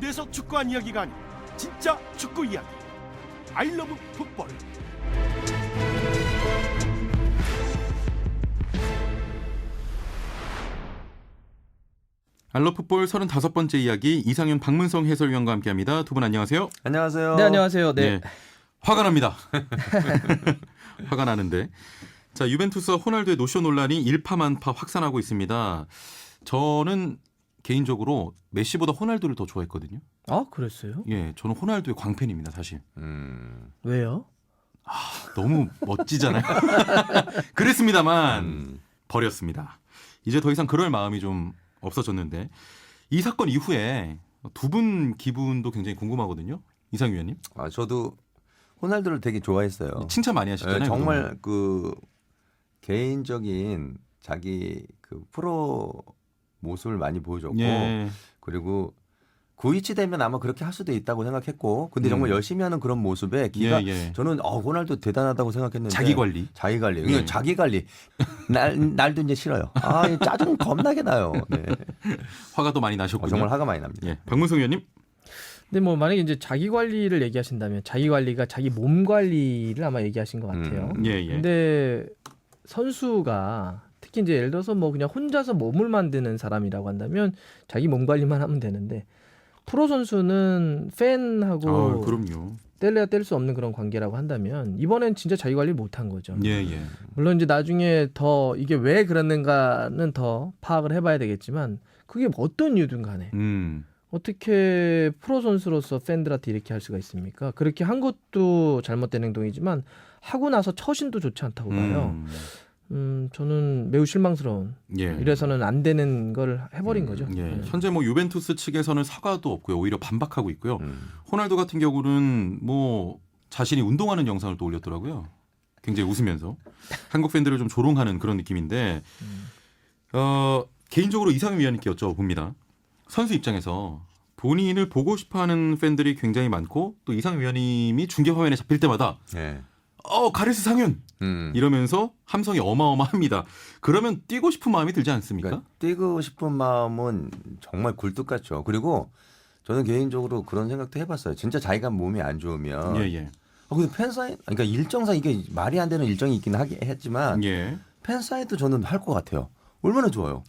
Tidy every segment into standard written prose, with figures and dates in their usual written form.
군대에서 축구한 이야기가 아닌 진짜 축구 이야기. 아이러브 풋볼. 알러풋볼 35번째 이야기 이상윤 박문성 해설위원과 함께합니다. 두 분 안녕하세요. 안녕하세요. 네, 안녕하세요. 네. 화가 납니다. 화가 나는데. 자, 유벤투스와 호날두의 노쇼 논란이 일파만파 확산하고 있습니다. 저는 개인적으로 메시보다 호날두를 더 좋아했거든요. 아, 그랬어요? 예, 저는 호날두의 광팬입니다, 사실. 왜요? 너무 멋지잖아요. 그랬습니다만 버렸습니다. 이제 더 이상 그럴 마음이 좀 없어졌는데 이 사건 이후에 두 분 기분도 굉장히 궁금하거든요. 이상 위원님. 저도 호날두를 되게 좋아했어요. 칭찬 많이 하셨잖아요. 네, 정말 그동안. 그 개인적인 자기 그 프로 모습을 많이 보여줬고 예. 그리고 그 위치 되면 아마 그렇게 할 수도 있다고 생각했고 근데 정말 열심히 하는 그런 모습에 기가 예. 저는 호날두 대단하다고 생각했는데 자기 관리. 자기 관리. 예. 그러니까 자기 관리. 날도 이제 싫어요. 짜증 겁나게 나요. 네. 화가 또 많이 나셨군요. 정말 화가 많이 납니다. 예. 박문성 위원님. 근데 뭐 만약에 이제 자기 관리를 얘기하신다면 자기 관리가 자기 몸 관리를 아마 얘기하신 것 같아요. 예. 근데 선수가 특히 이제 예를 들어서 뭐 그냥 혼자서 몸을 만드는 사람이라고 한다면 자기 몸 관리만 하면 되는데 프로 선수는 팬하고 그럼요. 뗄래야 뗄 수 없는 그런 관계라고 한다면 이번엔 진짜 자기 관리 못한 거죠. 예. 물론 이제 나중에 더 이게 왜 그랬는가는 더 파악을 해봐야 되겠지만 그게 어떤 이유든 간에 어떻게 프로 선수로서 팬들한테 이렇게 할 수가 있습니까? 그렇게 한 것도 잘못된 행동이지만 하고 나서 처신도 좋지 않다고 봐요. 저는 매우 실망스러운. 예. 이래서는 안 되는 걸 해버린 거죠. 예. 네. 현재 뭐 유벤투스 측에서는 사과도 없고요. 오히려 반박하고 있고요. 호날두 같은 경우는 뭐 자신이 운동하는 영상을 또 올렸더라고요. 굉장히 웃으면서 한국 팬들을 좀 조롱하는 그런 느낌인데 개인적으로 이상윤 위원님께 여쭤봅니다. 선수 입장에서 본인을 보고 싶어하는 팬들이 굉장히 많고 또 이상윤 위원님이 중계 화면에 잡힐 때마다 네. 가레스 상윤 이러면서 함성이 어마어마합니다. 그러면 뛰고 싶은 마음이 들지 않습니까? 그러니까 뛰고 싶은 마음은 정말 굴뚝 같죠. 그리고 저는 개인적으로 그런 생각도 해봤어요. 진짜 자기가 몸이 안 좋으면. 예. 근데 팬 사인, 그러니까 일정상 이게 말이 안 되는 일정이 있긴 했지만 예. 팬 사인도 저는 할 것 같아요. 얼마나 좋아요.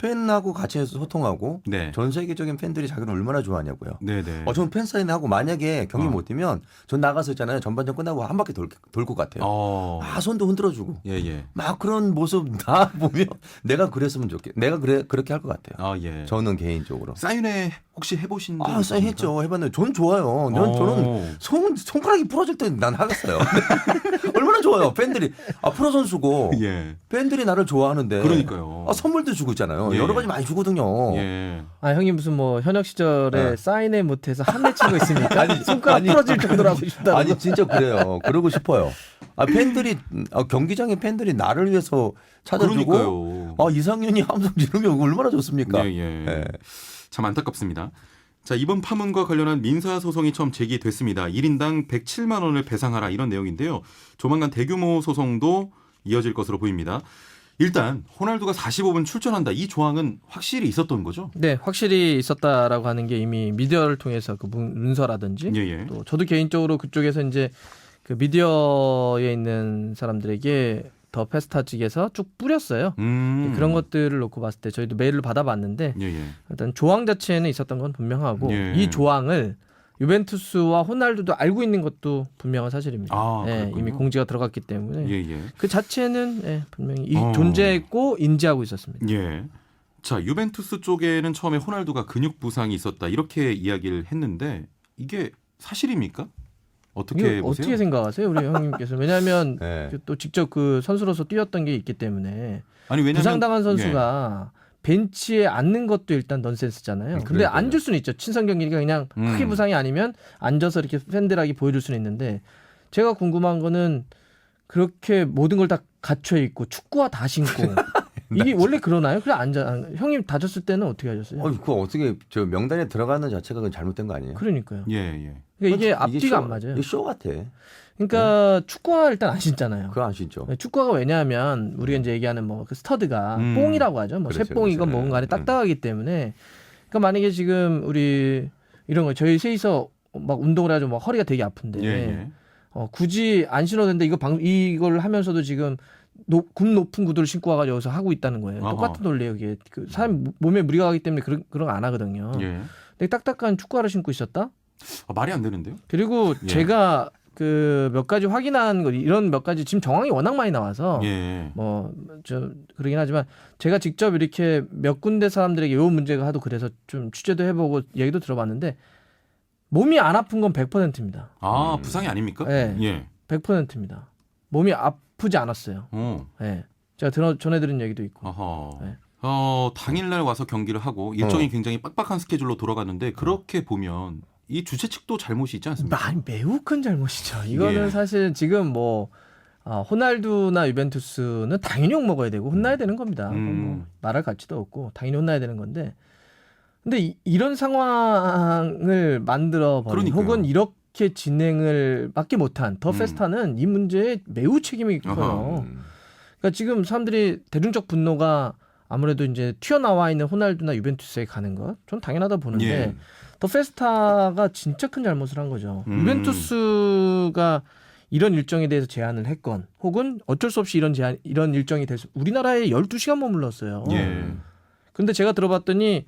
팬하고 같이 해서 소통하고 네. 전 세계적인 팬들이 자기를 얼마나 좋아하냐고요. 네네. 저는 팬 사인하고 만약에 경기 못 뛰면 전 나가서 있잖아요. 전반전 끝나고 한 바퀴 돌 것 같아요. 손도 흔들어주고 예. 막 그런 모습 다 보면 내가 그랬으면 내가 그렇게 할 것 같아요. 예. 저는 개인적으로. 사인회 혹시 해보신 적 있습니까? 사인했죠. 해봤는데 전 좋아요. 저는 손가락이 부러질 때 난 하겠어요. 얼마나 좋아요. 팬들이 프로 선수고 예. 팬들이 나를 좋아하는데. 그러니까요. 선물도 주고 있잖아요. 예. 여러 가지 많이 주거든요. 예. 형님 무슨 뭐 현역 시절에 네. 사인회 못해서 한대 치고 있습니까? 손가락 부러질 정도로 하고 싶다고. 아니 진짜 그래요. 그러고 싶어요. 팬들이 경기장에 팬들이 나를 위해서 찾아주고 그러니까요. 이상윤이 함성 지르면 얼마나 좋습니까? 예. 참 안타깝습니다. 자, 이번 파문과 관련한 민사 소송이 처음 제기됐습니다. 1인당 107만 원을 배상하라 이런 내용인데요. 조만간 대규모 소송도 이어질 것으로 보입니다. 일단 호날두가 45분 출전한다. 이 조항은 확실히 있었던 거죠? 네, 확실히 있었다라고 하는 게 이미 미디어를 통해서 그 문서라든지 예. 또 저도 개인적으로 그쪽에서 이제 그 미디어에 있는 사람들에게 더 페스타 측에서 쭉 뿌렸어요. 그런 것들을 놓고 봤을 때 저희도 메일을 받아봤는데 예. 일단 조항 자체에는 있었던 건 분명하고 예. 이 조항을 유벤투스와 호날두도 알고 있는 것도 분명한 사실입니다. 그렇군요. 이미 공지가 들어갔기 때문에 예. 그 자체는 분명히 존재했고 인지하고 있었습니다. 예. 자, 유벤투스 쪽에는 처음에 호날두가 근육 부상이 있었다 이렇게 이야기를 했는데 이게 사실입니까? 어떻게 보세요? 어떻게 생각하세요, 우리 형님께서? 왜냐하면 네. 또 직접 그 선수로서 뛰었던 게 있기 때문에 아니 왜냐면 부상당한 선수가 벤치에 앉는 것도 일단 넌센스잖아요. 근데 그러니까요. 앉을 수는 있죠. 친선 경기니까 그냥 크게 부상이 아니면 앉아서 이렇게 팬들에게 보여줄 수는 있는데 제가 궁금한 거는 그렇게 모든 걸 다 갖춰 있고 축구화 다 신고 이게 원래 그러나요? 그래 형님 다쳤을 때는 어떻게 하셨어요? 그거 어떻게 저 명단에 들어가는 자체가 그건 잘못된 거 아니에요? 그러니까요. 예. 그러니까 이게 이게 앞뒤가 안 맞아요. 이게 쇼 같아. 그러니까 축구화 일단 안 신잖아요. 그거 안 신죠. 축구화가 왜냐하면 우리가 이제 얘기하는 뭐 그 스터드가 뽕이라고 하죠. 뭐 그렇죠, 쇠뽕이건 그렇죠. 뭔 간에 딱딱하기 때문에 그러니까 만약에 지금 우리 이런 거 저희 셋이서 막 운동을 해가지고 막 허리가 되게 아픈데 예, 예. 굳이 안 신어도 되는데 이걸 하면서도 지금 굽 높은 구두를 신고 와가지고 여기서 하고 있다는 거예요. 아하. 똑같은 논리예요. 이게 그 사람 몸에 무리가 가기 때문에 그런 거 안 하거든요. 예. 근데 딱딱한 축구화를 신고 있었다. 말이 안 되는데요? 그리고 예. 제가 그 몇 가지 확인한 거 이런 몇 가지 지금 정황이 워낙 많이 나와서 예. 뭐 저 그러긴 하지만 제가 직접 이렇게 몇 군데 사람들에게 요 문제가 하도 그래서 좀 취재도 해보고 얘기도 들어봤는데 몸이 안 아픈 건 100%입니다. 아, 부상이 아닙니까? 네. 예. 100%입니다. 몸이 아프지 않았어요. 네. 제가 전해드린 얘기도 있고. 아하. 네. 당일날 와서 경기를 하고 일정이 굉장히 빡빡한 스케줄로 돌아갔는데 그렇게 보면 이 주최 측도 잘못이 있지 않습니까? 매우 큰 잘못이죠. 이거는 예. 사실 지금 뭐 호날두나 유벤투스는 당연히 욕 먹어야 되고 혼나야 되는 겁니다. 뭐 말할 가치도 없고 당연히 혼나야 되는 건데, 근데 이런 상황을 만들어 버린 그러니까요. 혹은 이렇게 진행을 밖에 못한 더 페스타는 이 문제에 매우 책임이 커요. 그러니까 지금 사람들이 대중적 분노가 아무래도 이제 튀어나와 있는 호날두나 유벤투스에 가는 것, 전 당연하다 보는데 예. 더 페스타가 진짜 큰 잘못을 한 거죠. 유벤투스가 이런 일정에 대해서 제안을 했건 혹은 어쩔 수 없이 이런 일정이 돼서 우리나라에 12시간 머물렀어요. 예. 근데 제가 들어봤더니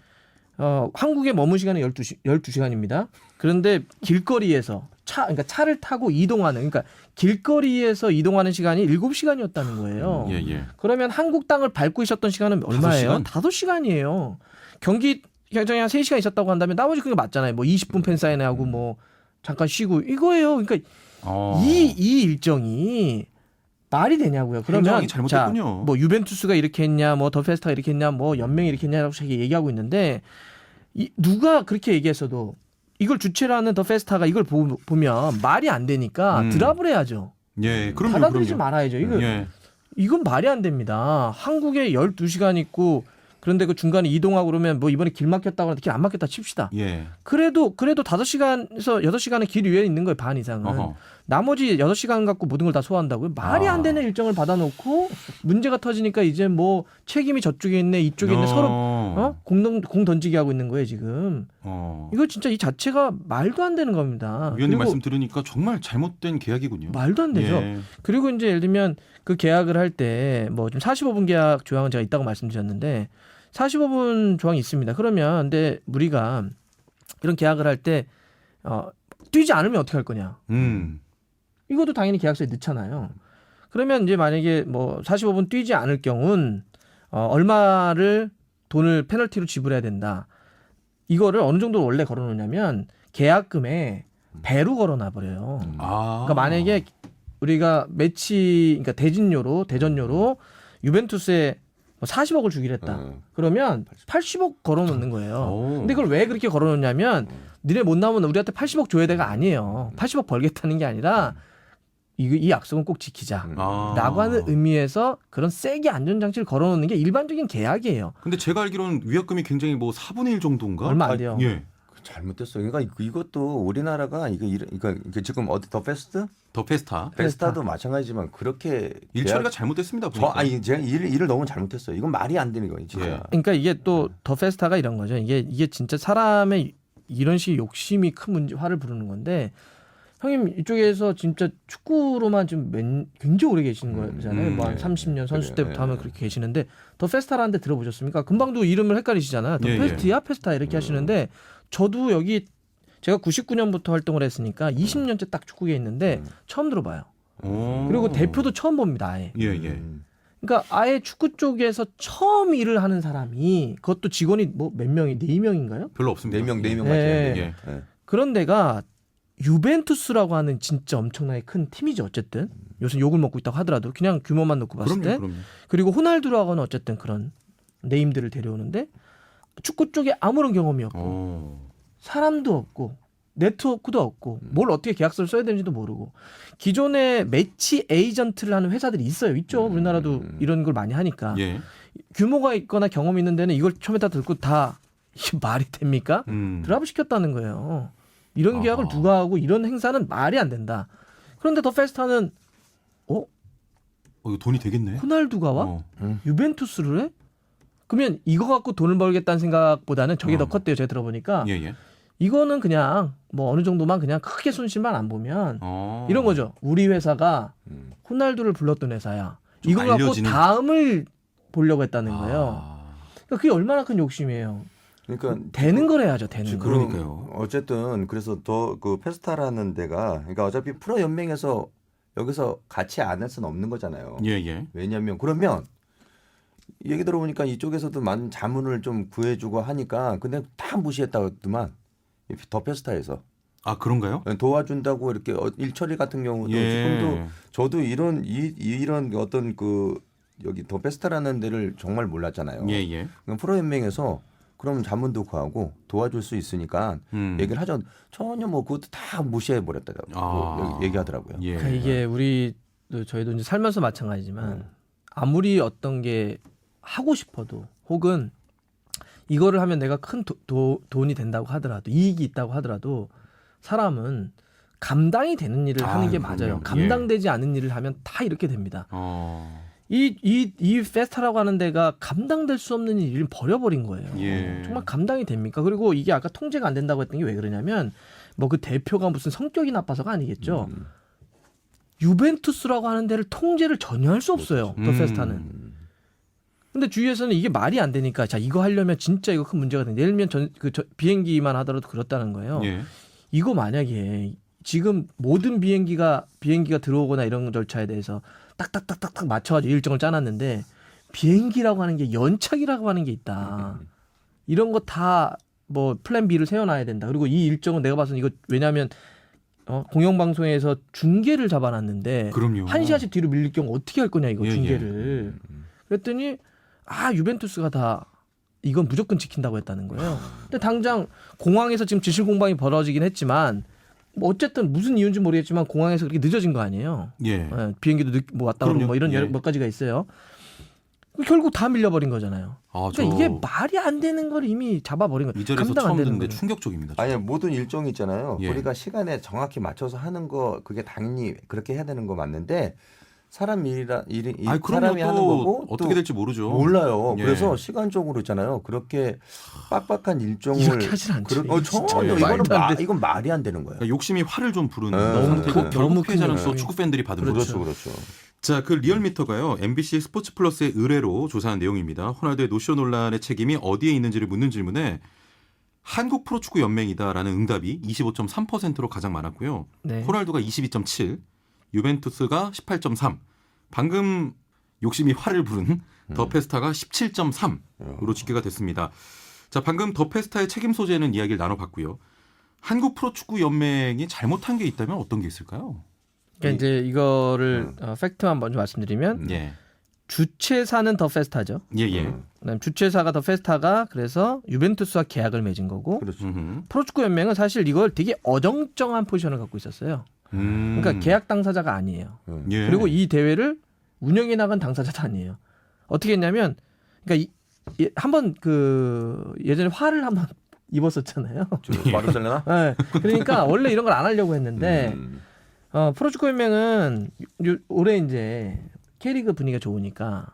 한국에 머문 시간은 12시간입니다. 그런데 길거리에서 그러니까 차를 타고 이동하는, 그러니까 길거리에서 이동하는 시간이 7시간이었다는 거예요. 예, 예. 그러면 한국 땅을 밟고 있었던 시간은 얼마예요? 5시간이에요. 경기 경정이 한 3시간 있었다고 한다면 나머지 그게 맞잖아요. 뭐 20분 팬사인회 하고 뭐 잠깐 쉬고 이거예요. 그러니까 이 일정이 말이 되냐고요. 그러면 행정이 잘못됐군요. 뭐 유벤투스가 이렇게 했냐, 뭐 더 페스타가 이렇게 했냐, 뭐 연맹이 이렇게 했냐라고 얘기하고 있는데 누가 그렇게 얘기했어도 이걸 주최를 하는 더 페스타가 이걸 보면 말이 안 되니까 드랍을 해야죠. 예, 그럼요. 받아들이지 그럼요. 말아야죠. 예. 이건 말이 안 됩니다. 한국에 12시간 있고 그런데 그 중간에 이동하고 그러면 뭐 이번에 길 막혔다고 하는데 길 안 막혔다 칩시다. 예. 그래도 5시간에서 6시간은 길 위에 있는 거예요. 반 이상은. 어허. 나머지 6시간 갖고 모든 걸 다 소화한다고요? 말이 안 되는 일정을 받아놓고 문제가 터지니까 이제 뭐 책임이 저쪽에 있네 이쪽에 있네 서로 공 던지기 하고 있는 거예요 지금. 이거 진짜 이 자체가 말도 안 되는 겁니다. 위원님 그리고 말씀 들으니까 정말 잘못된 계약이군요. 말도 안 되죠. 예. 그리고 이제 예를 들면 그 계약을 할 때 뭐 좀 45분 계약 조항은 제가 있다고 말씀드렸는데 45분 조항이 있습니다. 그러면 근데 우리가 이런 계약을 할 때 뛰지 않으면 어떻게 할 거냐? 이것도 당연히 계약서에 넣잖아요. 그러면 이제 만약에 뭐 45분 뛰지 않을 경우는 얼마를 돈을 페널티로 지불해야 된다. 이거를 어느 정도 원래 걸어놓냐면 계약금에 배로 걸어놔 버려요. 그러니까 만약에 우리가 매치, 그러니까 대전료로 유벤투스에 40억을 주기로 했다. 그러면 80억 걸어놓는 거예요. 근데 그걸 왜 그렇게 걸어놓냐면 니네 못 나오면 우리한테 80억 줘야 돼가 아니에요. 80억 벌겠다는 게 아니라 이 약속은 꼭 지키자. 라고 하는 의미에서 그런 세게 안전장치를 걸어놓는 게 일반적인 계약이에요. 근데 제가 알기로는 위약금이 굉장히 뭐 4분의 1 정도인가? 얼마 안 돼요. 예. 잘못됐어요. 그러니까 이것도 우리나라가 이게 지금 어디 더 페스트? 더 페스타. 페스타도 마찬가지지만 그렇게 일처리가 잘못됐습니다. 보니까. 제가 일을 너무 잘못했어요. 이건 말이 안 되는 거예요, 진짜. 예. 그러니까 이게 또 더 페스타가 이런 거죠. 이게 진짜 사람의 이런 식의 욕심이 큰 문제, 화를 부르는 건데, 형님 이쪽에서 진짜 축구로만 좀 굉장히 오래 계시는 거잖아요. 뭐 한 30년 선수 때부터 하면 그렇게 계시는데 더 페스타라는 데 들어보셨습니까? 금방도 이름을 헷갈리시잖아요. 더 페스트야 페스타 이렇게 하시는데 저도 여기 제가 99년부터 활동을 했으니까 20년째 딱 축구계에 있는데 처음 들어봐요. 그리고 대표도 처음 봅니다. 아예. 예, 예. 그러니까 아예 축구 쪽에서 처음 일을 하는 사람이 그것도 직원이 뭐 몇 명이 4명인가요? 별로 없습니다. 4명 네. 맞아요. 예. 그런 데가 유벤투스라고 하는 진짜 엄청나게 큰 팀이죠. 어쨌든 요새 욕을 먹고 있다고 하더라도 그냥 규모만 놓고 봤을 때. 그럼요. 그리고 호날두라고 하는 어쨌든 그런 네임들을 데려오는데 축구 쪽에 아무런 경험이 없고 사람도 없고 네트워크도 없고 뭘 어떻게 계약서를 써야 되는지도 모르고 기존에 매치 에이전트를 하는 회사들이 있죠. 우리나라도 이런 걸 많이 하니까. 예. 규모가 있거나 경험이 있는 데는 이걸 처음에다 들고 다 이게 말이 됩니까? 드랍을 시켰다는 거예요. 이런 계약을 누가 하고 이런 행사는 말이 안 된다. 그런데 더 페스타는 이거 돈이 되겠네. 호날두가 와? 유벤투스를 해? 그러면 이거 갖고 돈을 벌겠다는 생각보다는 저게 더 컸대요. 제가 들어보니까 예, 예. 이거는 그냥 뭐 어느 정도만 그냥 크게 손실만 안 보면 이런 거죠. 우리 회사가 호날두를 불렀던 회사야. 좀 이거 갖고 알려지는- 다음을 보려고 했다는 거예요. 그러니까 그게 얼마나 큰 욕심이에요. 그러니까 되는 걸 해야죠. 되는 거. 그러니까요. 어쨌든 그래서 더 그 페스타라는 데가 그러니까 어차피 프로 연맹에서 여기서 같이 안 할 수는 없는 거잖아요. 예. 왜냐하면 그러면 얘기 들어보니까 이쪽에서도 많은 자문을 좀 구해주고 하니까 근데 다 무시했다더만 더 페스타에서 아 그런가요? 도와준다고 이렇게 일처리 같은 경우도 예. 지금도 저도 이런 어떤 그 여기 더 페스타라는 데를 정말 몰랐잖아요. 예. 그럼 프로 연맹에서 그럼 자문도 구하고 도와줄 수 있으니까 얘기를 하죠. 전혀 뭐 그것도 다 무시해 버렸다고 얘기하더라고요. 예. 그러니까 이게 우리 저희도 이제 살면서 마찬가지지만 아무리 어떤 게 하고 싶어도 혹은 이거를 하면 내가 큰 돈이 된다고 하더라도 이익이 있다고 하더라도 사람은 감당이 되는 일을 하는 게 맞아요. 그럼요. 감당되지 않은 일을 하면 다 이렇게 됩니다. 어. 이 페스타라고 하는 데가 감당될 수 없는 일을 버려버린 거예요. 예. 정말 감당이 됩니까? 그리고 이게 아까 통제가 안 된다고 했던 게 왜 그러냐면 뭐 그 대표가 무슨 성격이 나빠서가 아니겠죠. 유벤투스라고 하는 데를 통제를 전혀 할 수 없어요. 더 페스타는. 근데 주위에서는 이게 말이 안 되니까 자 이거 하려면 진짜 이거 큰 문제가 된다. 예를 들면 비행기만 하더라도 그렇다는 거예요. 예. 이거 만약에 지금 모든 비행기가 들어오거나 이런 절차에 대해서 딱딱딱딱딱 맞춰가지고 일정을 짜놨는데 비행기라고 하는 게 연착이라고 하는 게 있다. 이런 거 다 뭐 플랜 B를 세워놔야 된다. 그리고 이 일정은 내가 봐서는 이거 왜냐하면 공영방송에서 중계를 잡아놨는데 그럼요. 1시간씩 뒤로 밀릴 경우 어떻게 할 거냐 이거 예, 중계를. 그랬더니 유벤투스가 다 이건 무조건 지킨다고 했다는 거예요. 근데 당장 공항에서 지금 지실 공방이 벌어지긴 했지만 뭐 어쨌든 무슨 이유인지 모르겠지만 공항에서 그렇게 늦어진 거 아니에요. 예. 비행기도 뭐 왔다 그러고 뭐 이런 예. 몇 가지가 있어요. 결국 다 밀려버린 거잖아요. 그러니까 이게 말이 안 되는 걸 이미 잡아버린 거예요. 이 자리에서 감당 안 처음 되는 듣는데 거예요. 충격적입니다. 아니 모든 일정이 있잖아요. 예. 우리가 시간에 정확히 맞춰서 하는 거 그게 당연히 그렇게 해야 되는 거 맞는데 사람 일이 사람이 하는 거고 어떻게 또 될지 모르죠. 몰라요. 예. 그래서 시간적으로 있잖아요. 그렇게 빡빡한 일정을 이렇게 하진 않죠. 전혀 진짜 이거는 말도 안 돼. 이건 말이 안 되는 거예요. 그러니까 욕심이 화를 좀 부르는 네. 상태고 너무 결국 큰 피해자는 또 욕심이. 축구 팬들이 받은 그렇죠, 거죠. 그렇죠. 자, 그 리얼미터가요. MBC 스포츠 플러스의 의뢰로 조사한 내용입니다. 호날두의 노쇼 논란의 책임이 어디에 있는지를 묻는 질문에 한국 프로축구 연맹이다라는 응답이 25.3%로 가장 많았고요. 네. 호날두가 22.7, 유벤투스가 18.3. 방금 욕심이 화를 부른 더 페스타가 17.3으로 집계가 됐습니다. 자, 방금 더 페스타의 책임 소재는 이야기를 나눠봤고요. 한국 프로축구 연맹이 잘못한 게 있다면 어떤 게 있을까요? 그러니까 이제 이거를 팩트만 먼저 말씀드리면 예, 주최사는 더 페스타죠. 예. 그다음 주최사가 더 페스타가 그래서 유벤투스와 계약을 맺은 거고 그렇죠. 프로축구 연맹은 사실 이걸 되게 어정쩡한 포지션을 갖고 있었어요. 그러니까 계약 당사자가 아니에요. 예. 그리고 이 대회를 운영해 나간 당사자도 아니에요. 어떻게 했냐면 그러니까 한번 그 예전에 화를 한번 입었었잖아요. 바르셀로나? 네. 그러니까 원래 이런 걸 안 하려고 했는데 프로축구 연맹은 올해 이제 K리그 분위기가 좋으니까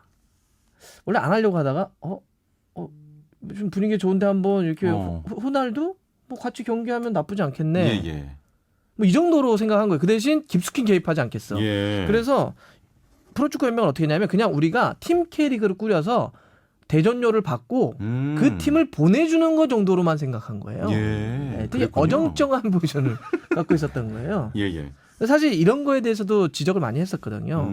원래 안 하려고 하다가 좀 분위기 좋은데 한번 이렇게 호날두 뭐 같이 경기하면 나쁘지 않겠네. 예. 뭐 이 정도로 생각한 거예요. 그 대신 깊숙이 개입하지 않겠어. 예. 그래서 프로축구 연맹은 어떻게 했냐면 그냥 우리가 팀 K리그를 꾸려서 대전료를 받고 그 팀을 보내주는 거 정도로만 생각한 거예요. 예. 네, 되게 그랬군요. 어정쩡한 포지션을 갖고 있었던 거예요. 예. 사실 이런 거에 대해서도 지적을 많이 했었거든요.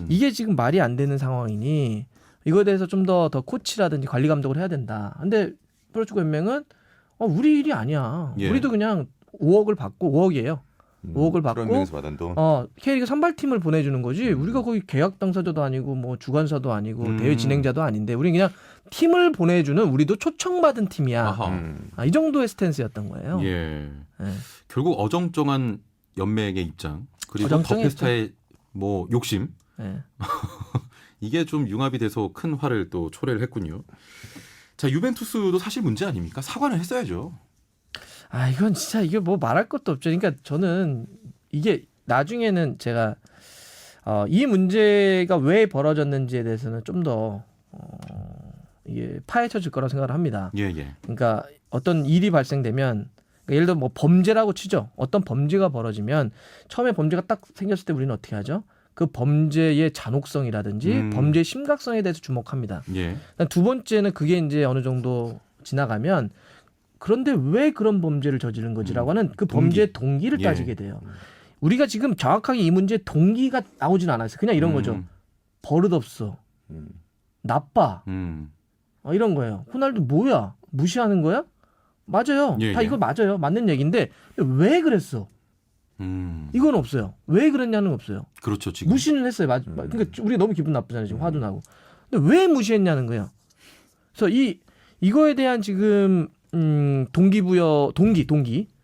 이게 지금 말이 안 되는 상황이니 이거에 대해서 좀 더 코치라든지 관리 감독을 해야 된다. 근데 프로축구 연맹은 우리 일이 아니야. 예. 우리도 그냥 5억을 받고 5억이에요. 5억을 받고 연맹에서 받은 돈. K리그 선발팀을 보내주는 거지. 우리가 거기 계약 당사자도 아니고 뭐 주관사도 아니고 대회 진행자도 아닌데 우리 그냥 팀을 보내주는 우리도 초청받은 팀이야. 아하. 이 정도의 스탠스였던 거예요. 예. 네. 결국 어정쩡한 연맹의 입장 그리고 더 어정쩡했죠. 페스타의 뭐 욕심 네. 이게 좀 융합이 돼서 큰 화를 또 초래를 했군요. 자, 유벤투스도 사실 문제 아닙니까? 사과는 했어야죠. 이건 진짜 이게 뭐 말할 것도 없죠. 그러니까 저는 이게 나중에는 제가 이 문제가 왜 벌어졌는지에 대해서는 좀 더 이게 파헤쳐질 거라고 생각을 합니다. 예. 그러니까 어떤 일이 발생되면 그러니까 예를 들어 뭐 범죄라고 치죠. 어떤 범죄가 벌어지면 처음에 범죄가 딱 생겼을 때 우리는 어떻게 하죠? 그 범죄의 잔혹성이라든지 범죄의 심각성에 대해서 주목합니다. 예. 두 번째는 그게 이제 어느 정도 지나가면 그런데 왜 그런 범죄를 저지른 거지라고 하는 그 범죄의 동기를 예. 따지게 돼요. 우리가 지금 정확하게 이 문제의 동기가 나오진 않았어요. 그냥 이런 거죠. 버릇없어. 나빠. 이런 거예요. 호날두 뭐야? 무시하는 거야? 맞아요. 예, 다 예. 이거 맞아요. 맞는 얘기인데 왜 그랬어? 이건 없어요. 왜 그랬냐는 거 없어요. 그렇죠. 지금. 무시는 했어요. 그러니까 우리가 너무 기분 나쁘잖아요. 지금 화도 나고. 근데 왜 무시했냐는 거예요. 그래서 이거에 대한 지금 동기부여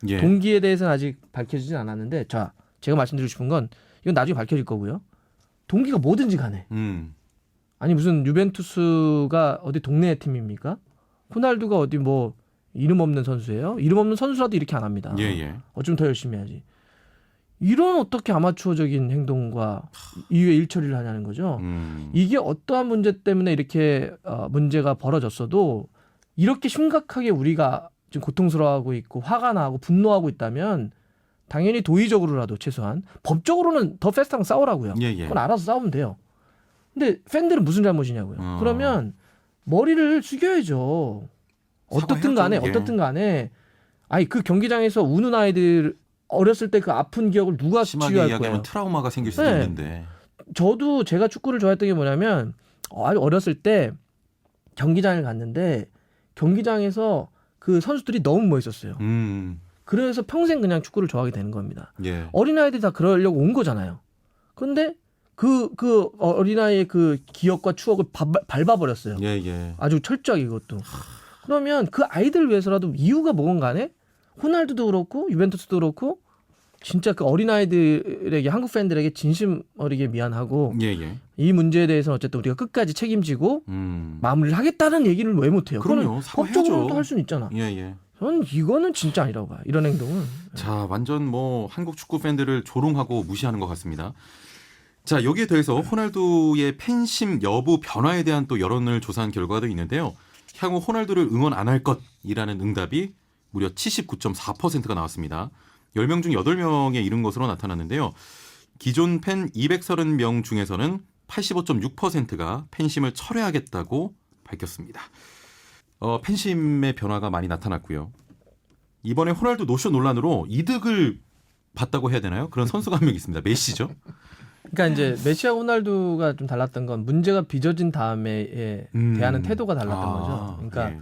예. 동기에 대해서는 아직 밝혀지진 않았는데 자 제가 말씀드리고 싶은 건 이건 나중에 밝혀질 거고요. 동기가 뭐든지 간에 아니 무슨 유벤투스가 어디 동네 팀입니까? 호날두가 어디 뭐 이름 없는 선수예요? 이름 없는 선수라도 이렇게 안 합니다. 예. 어쩜 더 열심히 해야지. 이런 어떻게 아마추어적인 행동과 이후에 일처리를 하냐는 거죠. 이게 어떠한 문제 때문에 이렇게 문제가 벌어졌어도 이렇게 심각하게 우리가 지금 고통스러워하고 있고 화가 나고 분노하고 있다면 당연히 도의적으로라도 최소한 법적으로는 더 페스트랑 싸우라고요. 예. 그건 알아서 싸우면 돼요. 근데 팬들은 무슨 잘못이냐고요. 그러면 머리를 숙여야죠. 어떻든 간에 사과해야죠. 예. 어떻든 간에 아니 그 경기장에서 우는 아이들 어렸을 때 그 아픈 기억을 누가 심하게 치유할 이야기하면 거예요. 트라우마가 생길 수도 네. 있는데. 저도 제가 축구를 좋아했던 게 뭐냐면 아주 어렸을 때 경기장을 갔는데 경기장에서 그 선수들이 너무 멋있었어요. 그래서 평생 그냥 축구를 좋아하게 되는 겁니다. 예. 어린아이들이 다 그러려고 온 거잖아요. 그런데 그 어린아이의 그 기억과 추억을 밟아버렸어요. 예. 아주 철저하게 이것도. 그러면 그 아이들 위해서라도 이유가 뭐건 간에 호날두도 그렇고 유벤투스도 그렇고 진짜 그 어린아이들에게 한국 팬들에게 진심 어리게 미안하고 예. 이 문제에 대해서는 어쨌든 우리가 끝까지 책임지고 마무리를 하겠다는 얘기를 왜 못해요? 그럼요. 그거는 사과해야죠. 법적으로도 할 수는 있잖아. 예. 저는 이거는 진짜 아니라고 봐요. 이런 행동은. 자, 완전 뭐 한국 축구 팬들을 조롱하고 무시하는 것 같습니다. 자, 여기에 더해서 호날두의 팬심 여부 변화에 대한 또 여론을 조사한 결과도 있는데요. 향후 호날두를 응원 안 할 것이라는 응답이 무려 79.4%가 나왔습니다. 10명 중 8명에 이른 것으로 나타났는데요. 기존 팬 230명 중에서는 85.6%가 팬심을 철회하겠다고 밝혔습니다. 팬심의 변화가 많이 나타났고요. 이번에 호날두 노쇼 논란으로 이득을 봤다고 해야 되나요? 그런 선수가 한 명 있습니다. 메시죠. 그러니까 이제 메시와 호날두가 좀 달랐던 건 문제가 빚어진 다음에 대하는 태도가 달랐던 거죠. 그러니까 예.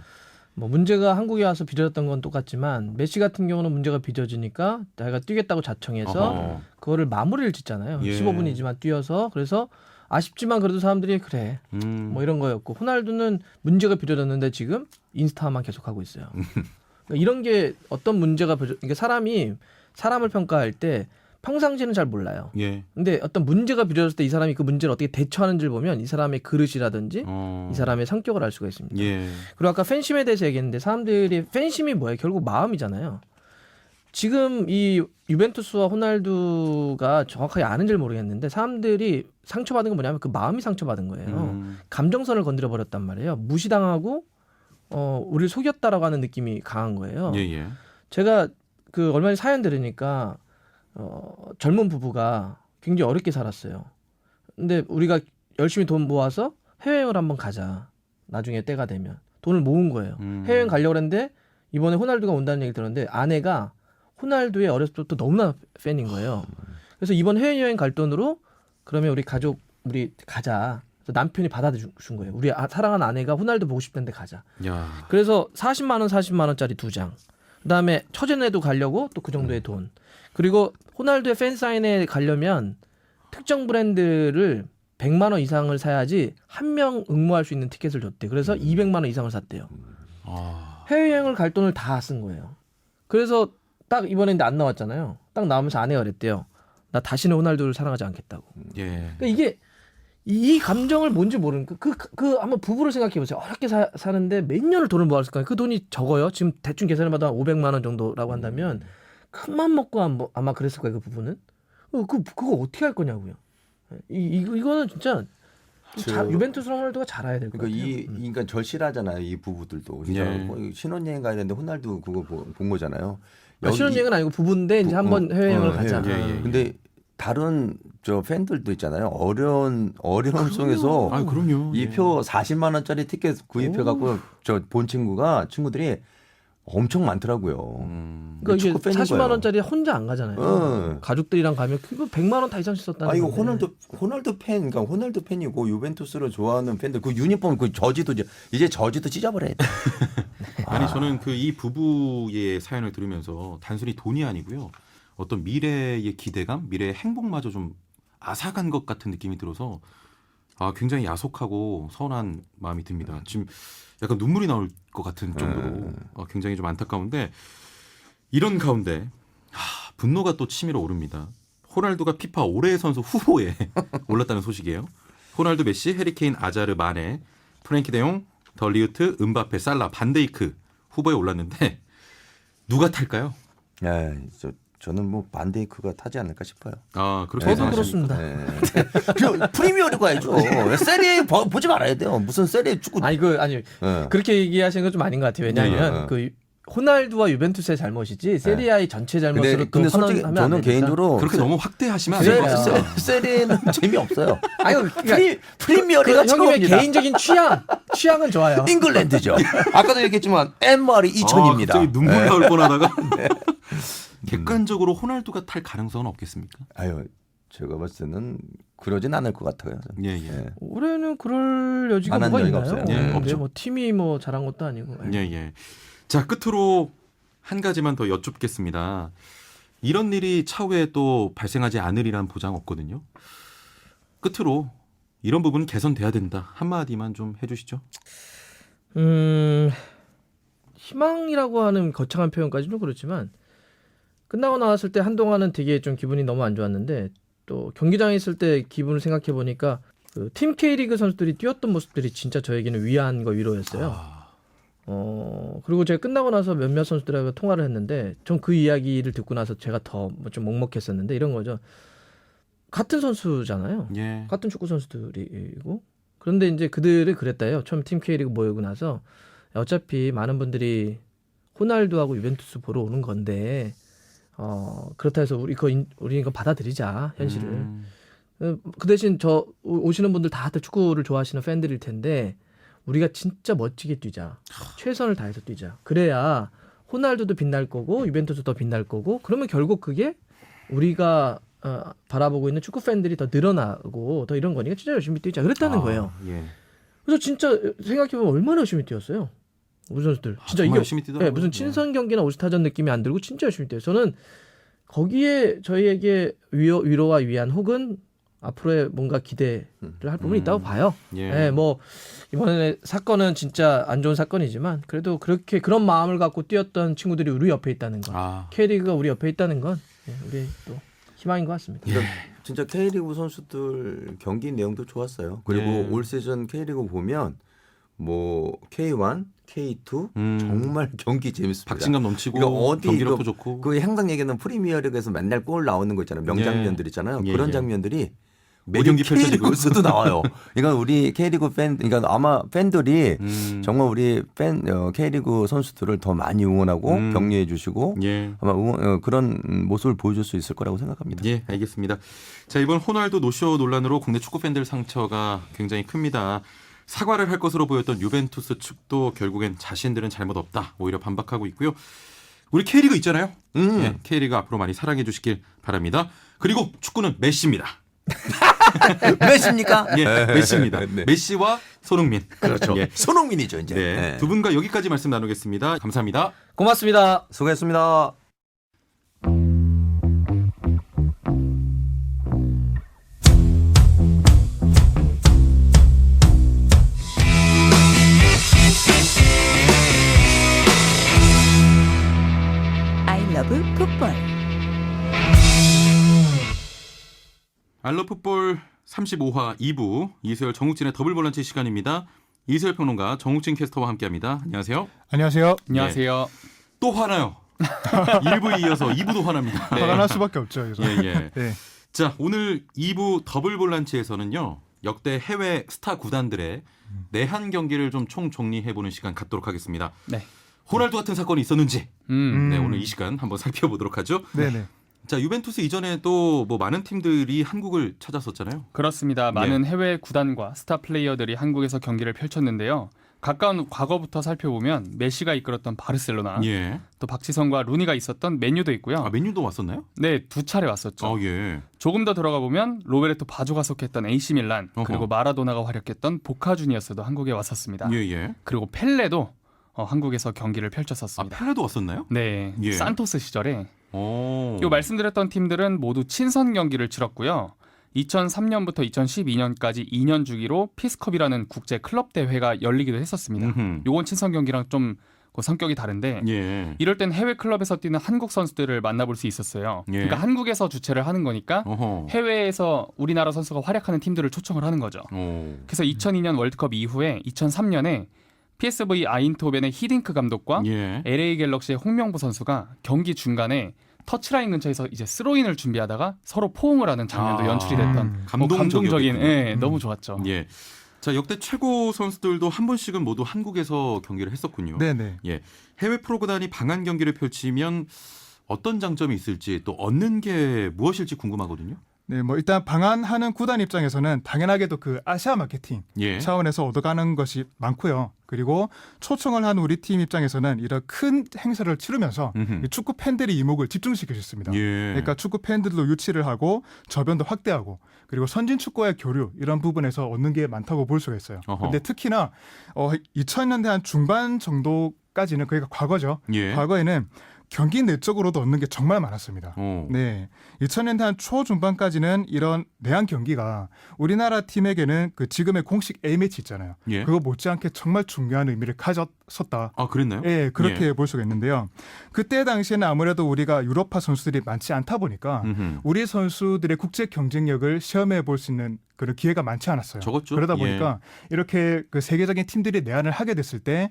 뭐 문제가 한국에 와서 빚어졌던 건 똑같지만 메시 같은 경우는 문제가 빚어지니까 자기가 뛰겠다고 자청해서 그거를 마무리를 짓잖아요. 예. 15분이지만 뛰어서 그래서 아쉽지만 그래도 사람들이 그래 뭐 이런 거였고 호날두는 문제가 빚어졌는데 지금 인스타만 계속하고 있어요. 그러니까 이런 게 어떤 문제가 그러니까 사람이 사람을 평가할 때 평상시에는 잘 몰라요. 예. 근데 어떤 문제가 빚어졌을 때 이 사람이 그 문제를 어떻게 대처하는지를 보면 이 사람의 그릇이라든지 이 사람의 성격을 알 수가 있습니다. 예. 그리고 아까 팬심에 대해서 얘기했는데 사람들이 팬심이 뭐예요? 결국 마음이잖아요. 지금 이 유벤투스와 호날두가 정확하게 아는지를 모르겠는데 사람들이 상처받은 건 뭐냐면 그 마음이 상처받은 거예요. 감정선을 건드려 버렸단 말이에요. 무시당하고 우리를 속였다라고 하는 느낌이 강한 거예요. 예. 제가 그 얼마 전에 사연 들으니까 젊은 부부가 굉장히 어렵게 살았어요. 근데 우리가 열심히 돈 모아서 해외여행을 한번 가자. 나중에 때가 되면. 돈을 모은 거예요. 해외여행 가려고 했는데 이번에 호날두가 온다는 얘기를 들었는데 아내가 호날두의 어렸을 때부터 너무나 팬인 거예요. 그래서 이번 해외여행 갈 돈으로 그러면 우리 가족 우리 가자. 그래서 남편이 받아준 거예요. 우리 사랑하는 아내가 호날두 보고 싶다는데 가자. 야. 그래서 40만 원짜리 2장. 그다음에 처제네도 가려고 또 그 정도의 돈. 그리고 호날두의 팬사인회 가려면 특정 브랜드를 100만 원 이상을 사야지 한 명 응모할 수 있는 티켓을 줬대. 그래서 200만 원 이상을 샀대요. 해외여행을 갈 돈을 다 쓴 거예요. 그래서 딱 이번에 근데 안 나왔잖아요. 딱 나오면서 아내가 그랬대요. 나 다시는 호날두를 사랑하지 않겠다고. 예. 그러니까 이게 이 감정을 뭔지 모르는 그 한번 부부를 생각해 보세요. 어렵게 사는데 몇 년을 돈을 모았을까요? 그 돈이 적어요. 지금 대충 계산을 받아 500만 원 정도라고 한다면 큰맘 먹고 아마 그랬을 거예요. 그 부부는. 그거 어떻게 할 거냐고요. 이거는 진짜 유벤투스 호날두가 잘해야 될 것 같아요. 그러니까 절실하잖아요. 이 부부들도. 그러니까 예. 뭐 신혼여행 가야 되는데 호날두 그거 본 거잖아요. 신혼여행은 아니고 부부인데 이제 한번 해외여행을 가자. 예. 근데 다른 저 팬들도 있잖아요. 어려운 속에서 아, 그럼요. 이 표 40만 원짜리 티켓 구입해 갖고 저 본 친구들이 엄청 많더라고요. 그러니까 이게 축구 팬인 40만 거예요. 원짜리 혼자 안 가잖아요. 가족들이랑 가면 그거 100만 원 다 이상씩 썼다는 아 이거 건데. 호날두 팬, 그러니까 호날두 팬이고 유벤투스를 좋아하는 팬들 그 유니폼 그 저지도 이제 저지도 찢어버려야 돼. 아니 저는 그 이 부부의 사연을 들으면서 단순히 돈이 아니고요. 어떤 미래의 기대감, 미래의 행복마저 좀 앗아간 것 같은 느낌이 들어서 굉장히 야속하고 서운한 마음이 듭니다. 지금 약간 눈물이 나올 것 같은 정도로 굉장히 좀 안타까운데 이런 가운데 분노가 또 치밀어 오릅니다. 호날두가 피파 올해의 선수 후보에 올랐다는 소식이에요. 호날두, 메시, 해리케인, 아자르, 마네, 프랭키 데용, 덜리우트, 음바페, 살라, 반데이크 후보에 올랐는데 누가 탈까요? 저는 뭐 반데이크가 타지 않을까 싶어요. 그렇게 저도 예상하십니까? 그렇습니다. 프리미어리그 가야죠. 세리에 보지 말아야 돼요. 무슨 세리에 축구. 아니 그렇게 얘기하시는 건 좀 아닌 것 같아요. 왜냐하면 그 호날두와 유벤투스의 잘못이지 세리아의 전체 잘못으로 또 근데 솔직히 선언하면 안 저는 됩니다. 개인적으로 그렇게 너무 확대하시면 안 돼요. 세리에는 재미없어요. 아니 프리미어리가 형님의 최고입니다. 개인적인 취향은 좋아요. 잉글랜드죠. 아까도 얘기했지만 엠마리 2000입니다. 갑자기 눈물 나올 뻔하다가 객관적으로 호날두가 탈 가능성은 없겠습니까? 제가 봤을 때는 그러진 않을 것 같아요. 예. 올해는 그럴 여지가 만한 뭐가 여지가 있나요? 없어요. 예, 네, 없죠. 뭐 팀이 뭐 잘한 것도 아니고. 예. 자, 끝으로 한 가지만 더 여쭙겠습니다. 이런 일이 차후에 또 발생하지 않으리란 보장 없거든요. 끝으로 이런 부분 개선돼야 된다. 한마디만 좀 해주시죠. 희망이라고 하는 거창한 표현까지는 좀 그렇지만 끝나고 나왔을 때 한동안은 되게 좀 기분이 너무 안 좋았는데 또 경기장에 있을 때 기분을 생각해 보니까 그 팀 K리그 선수들이 뛰었던 모습들이 진짜 저에게는 위안과 위로였어요. 그리고 제가 끝나고 나서 몇몇 선수들하고 통화를 했는데 전 그 이야기를 듣고 나서 제가 더 좀 먹먹했었는데 이런 거죠. 같은 선수잖아요. 예. 같은 축구 선수들이고 그런데 이제 그들이 그랬다요. 처음 팀 K리그 모이고 나서 어차피 많은 분들이 호날두하고 유벤투스 보러 오는 건데 그렇다 해서 우리 이거 받아들이자 현실을. 그 대신 오시는 분들 다들 축구를 좋아하시는 팬들일 텐데 우리가 진짜 멋지게 뛰자. 최선을 다해서 뛰자. 그래야 호날두도 빛날 거고 유벤투스도 더 빛날 거고 그러면 결국 그게 우리가 바라보고 있는 축구 팬들이 더 늘어나고 더 이런 거니까 진짜 열심히 뛰자. 그랬다는 거예요. 예. 그래서 진짜 생각해보면 얼마나 열심히 뛰었어요. 우리 선수들. 진짜 정말 이게 열심히 뛰더라고요. 무슨 친선 경기나 올스타전 느낌이 안 들고 진짜 열심히 뛰어요. 저는 거기에 저희에게 위로와 위안 혹은 앞으로의 뭔가 기대를 할 부분이 있다고 봐요. 예. 뭐 이번에 사건은 진짜 안 좋은 사건이지만 그래도 그런 마음을 갖고 뛰었던 친구들이 우리 옆에 있다는 건, K리그가 우리 옆에 있다는 건 우리 또 희망인 것 같습니다. 진짜 K리그 선수들 경기 내용도 좋았어요. 그리고 올 시즌 K리그 보면 뭐 K1, K2 정말 경기 재밌습니다. 박진감 넘치고 그러니까 경기력도 좋고. 그 항상 얘기하는 프리미어리그에서 맨날 골 나오는 거 있잖아요. 명장면들 있잖아요. 그런 장면들이 매 경기 펼쳐지고 K리그에서도 나와요. 그러니까 우리 K리그 그러니까 아마 팬들이 정말 우리 K리그 선수들을 더 많이 응원하고 격려해 주시고 아마 그런 모습을 보여줄 수 있을 거라고 생각합니다. 예, 알겠습니다. 자, 이번 호날두 노쇼 논란으로 국내 축구 팬들 상처가 굉장히 큽니다. 사과를 할 것으로 보였던 유벤투스 측도 결국엔 자신들은 잘못 없다. 오히려 반박하고 있고요. 우리 K리그 있잖아요. 예, K리그 앞으로 많이 사랑해 주시길 바랍니다. 그리고 축구는 메시입니다. 메시입니까? 예, 메시입니다. 네. 메시와 손흥민. 그렇죠. 예. 손흥민이죠 이제. 네. 두 분과 여기까지 말씀 나누겠습니다. 감사합니다. 고맙습니다. 수고했습니다. 아이러브 풋볼. 알러풋볼 35화 2부 이수열 정욱진의 더블 볼런치 시간입니다. 이수열 평론가 정욱진 캐스터와 함께합니다. 안녕하세요. 안녕하세요. 안녕하세요. 또 화나요. 1부에 이어서 2부도 화납니다. 화가 날 수밖에 없죠. 그래서. 예. 네. 자, 오늘 2부 더블 볼런치에서는요. 역대 해외 스타 구단들의 내한 경기를 좀 총 정리해보는 시간 갖도록 하겠습니다. 네. 호날두 같은 사건이 있었는지 네, 오늘 이 시간 한번 살펴보도록 하죠. 네네. 자, 유벤투스 이전에도 뭐 많은 팀들이 한국을 찾았었잖아요. 그렇습니다. 많은 해외 구단과 스타 플레이어들이 한국에서 경기를 펼쳤는데요. 가까운 과거부터 살펴보면 메시가 이끌었던 바르셀로나, 예. 또 박지성과 루니가 있었던 맨유도 있고요. 아, 맨유도 왔었나요? 네, 2차례 왔었죠. 예. 조금 더 들어가 보면 로베르토 바조가 속했던 AC 밀란, 그리고 마라도나가 활약했던 보카 주니어스도 한국에 왔었습니다. 예. 그리고 펠레도 한국에서 경기를 아, 펼쳤었습니다. 펠레도 왔었나요? 네, 예. 산토스 시절에 오. 요 말씀드렸던 팀들은 모두 친선 경기를 치렀고요. 2003년부터 2012년까지 2년 주기로 피스컵이라는 국제 클럽 대회가 열리기도 했었습니다. 요건 친선 경기랑 좀 성격이 다른데 예. 이럴 땐 해외 클럽에서 뛰는 한국 선수들을 만나볼 수 있었어요. 예. 그러니까 한국에서 주최를 하는 거니까 어허. 해외에서 우리나라 선수가 활약하는 팀들을 초청을 하는 거죠. 오. 그래서 2002년 월드컵 이후에 2003년에 PSV 아인토벤의 히딩크 감독과 예. LA 갤럭시의 홍명보 선수가 경기 중간에 터치라인 근처에서 이제 스로인을 준비하다가 서로 포옹을 하는 장면도 연출이 됐던 감동적인, 예, 너무 좋았죠. 예. 자, 역대 최고 선수들도 한 번씩은 모두 한국에서 경기를 했었군요. 네네. 예. 해외 프로 구단이 방한 경기를 펼치면 어떤 장점이 있을지 또 얻는 게 무엇일지 궁금하거든요. 네, 뭐 일단 방한하는 구단 입장에서는 당연하게도 그 아시아 마케팅 예. 차원에서 얻어가는 것이 많고요. 그리고 초청을 한 우리 팀 입장에서는 이런 큰 행사를 치르면서 이 축구 팬들의 이목을 집중시킬 수 있습니다. 예. 그러니까 축구 팬들도 유치를 하고 저변도 확대하고 그리고 선진 축구와의 교류 이런 부분에서 얻는 게 많다고 볼 수가 있어요. 그런데 특히나 2000년대 한 중반 정도까지는 그러니까 과거죠. 예. 과거에는 경기 내적으로도 얻는 게 정말 많았습니다. 오. 네, 2000년대 한 초중반까지는 이런 내한 경기가 우리나라 팀에게는 그 지금의 공식 A매치 있잖아요. 예. 그거 못지않게 정말 중요한 의미를 가졌었다. 아, 그랬나요? 예, 그렇게 볼 수가 있는데요. 그때 당시에는 아무래도 우리가 유럽파 선수들이 많지 않다 보니까 우리 선수들의 국제 경쟁력을 시험해 볼 수 있는 그런 기회가 많지 않았어요. 적었죠. 그러다 보니까 이렇게 그 세계적인 팀들이 내한을 하게 됐을 때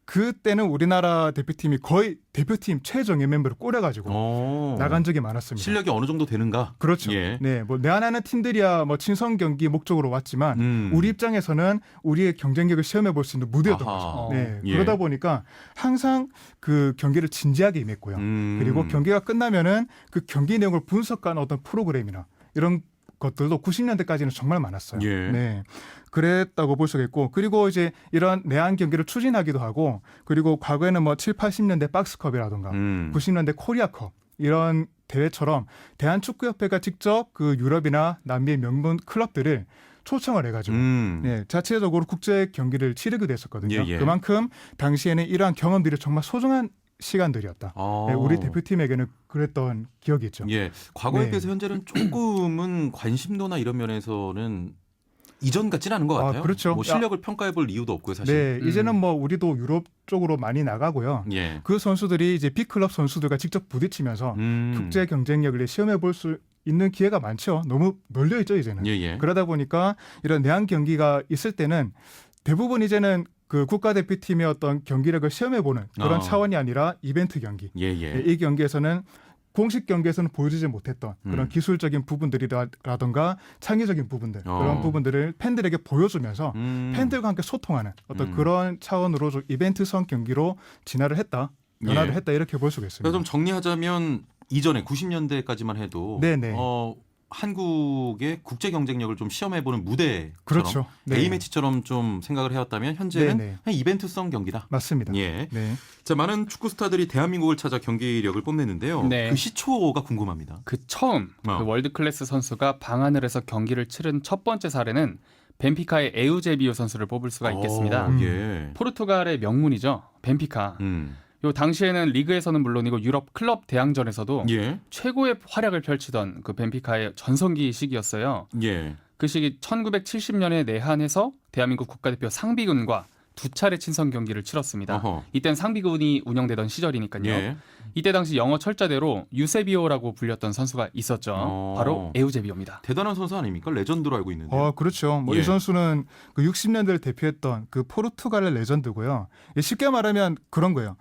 그때는 우리나라 대표팀이 거의 대표팀 최정예 멤버를 꼬려가지고 나간 적이 많았습니다. 실력이 어느 정도 되는가? 그렇죠. 예. 네, 뭐 내한하는 팀들이야 뭐 친선 경기 목적으로 왔지만 우리 입장에서는 우리의 경쟁력을 시험해 볼 수 있는 무대였던 아하. 거죠. 네, 예. 그러다 보니까 항상 그 경기를 진지하게 임했고요. 그리고 경기가 끝나면은 그 경기 내용을 분석하는 어떤 프로그램이나 이런 것들도 90년대까지는 정말 많았어요. 예. 네. 그랬다고 볼 수가 있고 그리고 이제 이런 내한 경기를 추진하기도 하고 그리고 과거에는 뭐 7, 80년대 박스컵이라든가 90년대 코리아컵 이런 대회처럼 대한축구협회가 직접 그 유럽이나 남미의 명문 클럽들을 초청을 해가지고 네, 자체적으로 국제 경기를 치르기도 했었거든요. 예, 예. 그만큼 당시에는 이러한 경험들이 정말 소중한 시간들이었다. 네, 우리 대표팀에게는 그랬던 기억이 있죠. 예, 과거에 네. 비해서 현재는 조금은 관심도나 이런 면에서는 이전 같지는 않은 것 같아요. 그렇죠. 뭐 실력을 평가해볼 이유도 없고요, 사실. 네, 이제는 뭐 우리도 유럽 쪽으로 많이 나가고요. 예. 그 선수들이 이제 B클럽 선수들과 직접 부딪히면서 국제 경쟁력을 시험해 볼 수 있는 기회가 많죠. 너무 널려 있죠, 이제는. 예. 그러다 보니까 이런 내한 경기가 있을 때는 대부분 이제는 그 국가대표팀의 어떤 경기력을 시험해보는 그런 차원이 아니라 이벤트 경기. 예. 네, 이 경기에서는 공식 경기에서는 보여주지 못했던 그런 기술적인 부분들이라던가 창의적인 부분들 그런 부분들을 팬들에게 보여주면서 팬들과 함께 소통하는 어떤 그런 차원으로 좀 이벤트성 경기로 진화를 했다. 변화를 했다 이렇게 볼 수가 있습니다. 그래서 좀 정리하자면 이전에 90년대까지만 해도 네네. 한국의 국제 경쟁력을 좀 시험해보는 무대처럼 그렇죠. 네. A매치처럼 좀 생각을 해왔다면 현재는 네네. 그냥 이벤트성 경기다. 맞습니다. 예. 네. 자, 많은 축구 스타들이 대한민국을 찾아 경기력을 뽐내는데요. 네. 그 시초가 궁금합니다. 그 처음 그 월드 클래스 선수가 방한을 해서 경기를 치른 첫 번째 사례는 벤피카의 에우제비오 선수를 뽑을 수가 있겠습니다. 예. 포르투갈의 명문이죠. 벤피카. 요 당시에는 리그에서는 물론이고 유럽 클럽 대항전에서도 예. 최고의 활약을 펼치던 그 벤피카의 전성기 시기였어요. 예. 그 시기 1970년에 내한해서 대한민국 국가대표 상비군과 2차례 친선 경기를 치렀습니다. 어허. 이땐 상비군이 운영되던 시절이니까요. 예. 이때 당시 영어 철자대로 유세비오라고 불렸던 선수가 있었죠. 바로 에우제비오입니다. 대단한 선수 아닙니까? 레전드로 알고 있는데. 그렇죠. 뭐 예. 이 선수는 그 60년대를 대표했던 그 포르투갈의 레전드고요. 쉽게 말하면 그런 거예요.